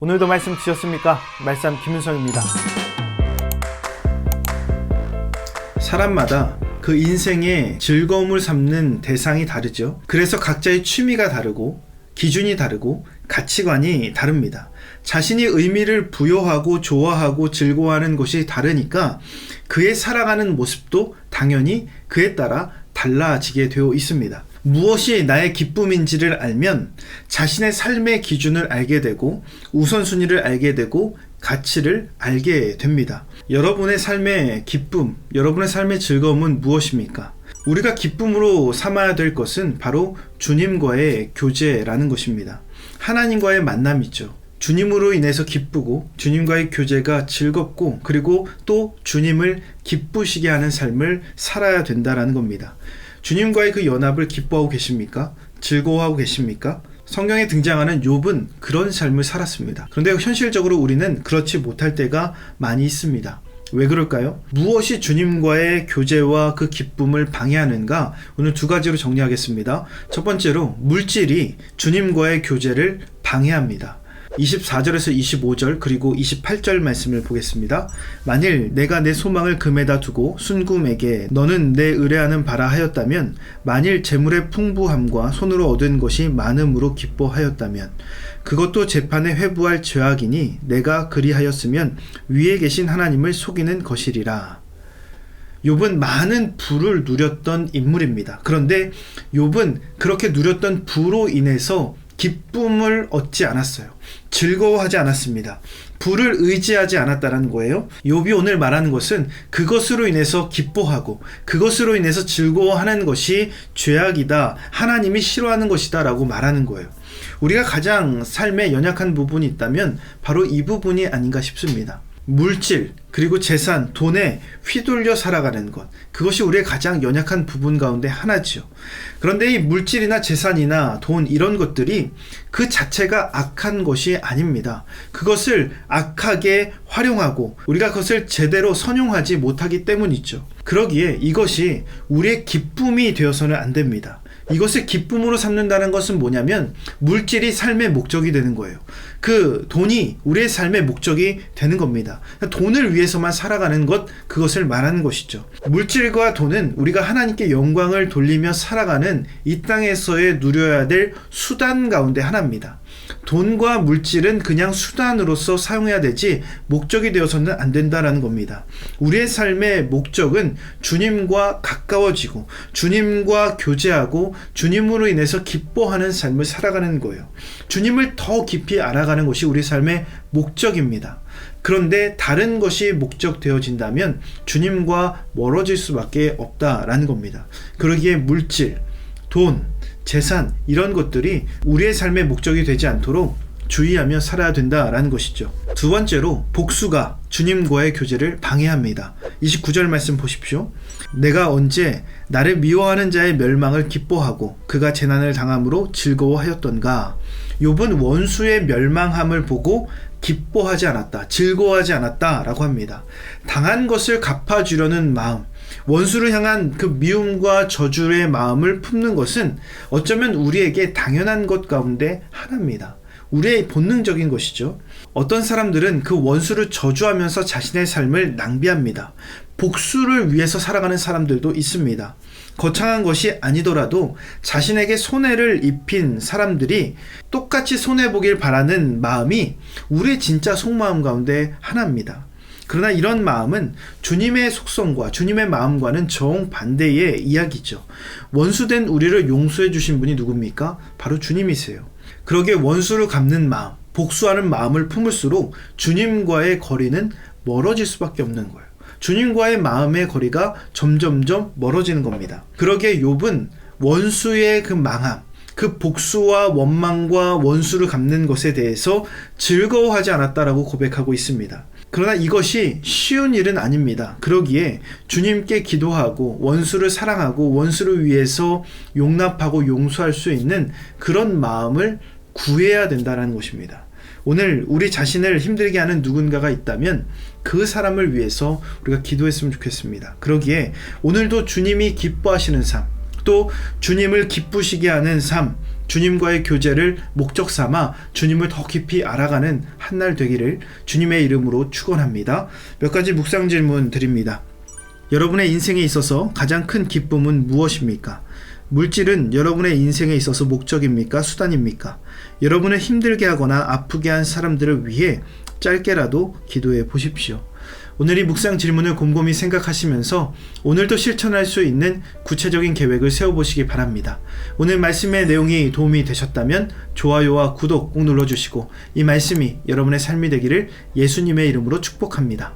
오늘도 말씀 주셨습니까? 말씀 김윤성입니다. 사람마다 그 인생의 즐거움을 삼는 대상이 다르죠. 그래서 각자의 취미가 다르고 기준이 다르고 가치관이 다릅니다. 자신이 의미를 부여하고 좋아하고 즐거워하는 것이 다르니까 그의 살아가는 모습도 당연히 그에 따라 달라지게 되어 있습니다. 무엇이 나의 기쁨인지를 알면 자신의 삶의 기준을 알게 되고 우선순위를 알게 되고 가치를 알게 됩니다. 여러분의 삶의 기쁨, 여러분의 삶의 즐거움은 무엇입니까? 우리가 기쁨으로 삼아야 될 것은 바로 주님과의 교제라는 것입니다. 하나님과의 만남이죠. 주님으로 인해서 기쁘고 주님과의 교제가 즐겁고 그리고 또 주님을 기쁘시게 하는 삶을 살아야 된다는 겁니다. 주님과의 그 연합을 기뻐하고 계십니까? 즐거워하고 계십니까? 성경에 등장하는 욥은 그런 삶을 살았습니다. 그런데 현실적으로 우리는 그렇지 못할 때가 많이 있습니다. 왜 그럴까요? 무엇이 주님과의 교제와 그 기쁨을 방해하는가? 오늘 두 가지로 정리하겠습니다. 첫 번째로 물질이 주님과의 교제를 방해합니다. 24절에서 25절 그리고 28절 말씀을 보겠습니다. 만일 내가 내 소망을 금에다 두고 순금에게 너는 내 의뢰하는 바라 하였다면, 만일 재물의 풍부함과 손으로 얻은 것이 많음으로 기뻐하였다면 그것도 재판에 회부할 죄악이니 내가 그리하였으면 위에 계신 하나님을 속이는 것이리라. 욥은 많은 부를 누렸던 인물입니다. 그런데 욥은 그렇게 누렸던 부로 인해서 기쁨을 얻지 않았어요. 즐거워하지 않았습니다. 부를 의지하지 않았다는 거예요. 욥이 오늘 말하는 것은 그것으로 인해서 기뻐하고 그것으로 인해서 즐거워하는 것이 죄악이다, 하나님이 싫어하는 것이다 라고 말하는 거예요. 우리가 가장 삶에 연약한 부분이 있다면 바로 이 부분이 아닌가 싶습니다. 물질, 그리고 재산, 돈에 휘둘려 살아가는 것, 그것이 우리의 가장 연약한 부분 가운데 하나죠. 그런데 이 물질이나 재산이나 돈, 이런 것들이 그 자체가 악한 것이 아닙니다. 그것을 악하게 활용하고 우리가 그것을 제대로 선용하지 못하기 때문이죠. 그러기에 이것이 우리의 기쁨이 되어서는 안 됩니다. 이것을 기쁨으로 삼는다는 것은 뭐냐면 물질이 삶의 목적이 되는 거예요. 그 돈이 우리의 삶의 목적이 되는 겁니다. 돈을 위해서만 살아가는 것, 그것을 말하는 것이죠. 물질과 돈은 우리가 하나님께 영광을 돌리며 살아가는 이 땅에서의 누려야 될 수단 가운데 하나입니다. 돈과 물질은 그냥 수단으로서 사용해야 되지 목적이 되어서는 안 된다는 겁니다. 우리의 삶의 목적은 주님과 가까워지고 주님과 교제하고 주님으로 인해서 기뻐하는 삶을 살아가는 거예요. 주님을 더 깊이 알아가는 것이 우리 삶의 목적입니다. 그런데 다른 것이 목적 되어진다면 주님과 멀어질 수밖에 없다라는 겁니다. 그러기에 물질, 돈, 재산, 이런 것들이 우리의 삶의 목적이 되지 않도록 주의하며 살아야 된다라는 것이죠. 두 번째로 복수가 주님과의 교제를 방해합니다. 29절 말씀 보십시오. 내가 언제 나를 미워하는 자의 멸망을 기뻐하고 그가 재난을 당함으로 즐거워하였던가. 욥은 원수의 멸망함을 보고 기뻐하지 않았다, 즐거워하지 않았다 라고 합니다. 당한 것을 갚아주려는 마음, 원수를 향한 그 미움과 저주의 마음을 품는 것은 어쩌면 우리에게 당연한 것 가운데 하나입니다. 우리의 본능적인 것이죠. 어떤 사람들은 그 원수를 저주하면서 자신의 삶을 낭비합니다. 복수를 위해서 살아가는 사람들도 있습니다. 거창한 것이 아니더라도 자신에게 손해를 입힌 사람들이 똑같이 손해보길 바라는 마음이 우리의 진짜 속마음 가운데 하나입니다. 그러나 이런 마음은 주님의 속성과 주님의 마음과는 정반대의 이야기죠. 원수된 우리를 용서해 주신 분이 누굽니까? 바로 주님이세요. 그러기에 원수를 갚는 마음, 복수하는 마음을 품을수록 주님과의 거리는 멀어질 수밖에 없는 거예요. 주님과의 마음의 거리가 점점점 멀어지는 겁니다. 그러기에 욥은 원수의 그 망함, 그 복수와 원망과 원수를 갚는 것에 대해서 즐거워하지 않았다라고 고백하고 있습니다. 그러나 이것이 쉬운 일은 아닙니다. 그러기에 주님께 기도하고 원수를 사랑하고 원수를 위해서 용납하고 용서할 수 있는 그런 마음을 구해야 된다는 것입니다. 오늘 우리 자신을 힘들게 하는 누군가가 있다면 그 사람을 위해서 우리가 기도했으면 좋겠습니다. 그러기에 오늘도 주님이 기뻐하시는 삶, 또 주님을 기쁘시게 하는 삶, 주님과의 교제를 목적 삼아 주님을 더 깊이 알아가는 한날 되기를 주님의 이름으로 축원합니다. 몇 가지 묵상 질문 드립니다. 여러분의 인생에 있어서 가장 큰 기쁨은 무엇입니까? 물질은 여러분의 인생에 있어서 목적입니까? 수단입니까? 여러분을 힘들게 하거나 아프게 한 사람들을 위해 짧게라도 기도해 보십시오. 오늘 이 묵상 질문을 곰곰이 생각하시면서 오늘도 실천할 수 있는 구체적인 계획을 세워보시기 바랍니다. 오늘 말씀의 내용이 도움이 되셨다면 좋아요와 구독 꼭 눌러주시고 이 말씀이 여러분의 삶이 되기를 예수님의 이름으로 축복합니다.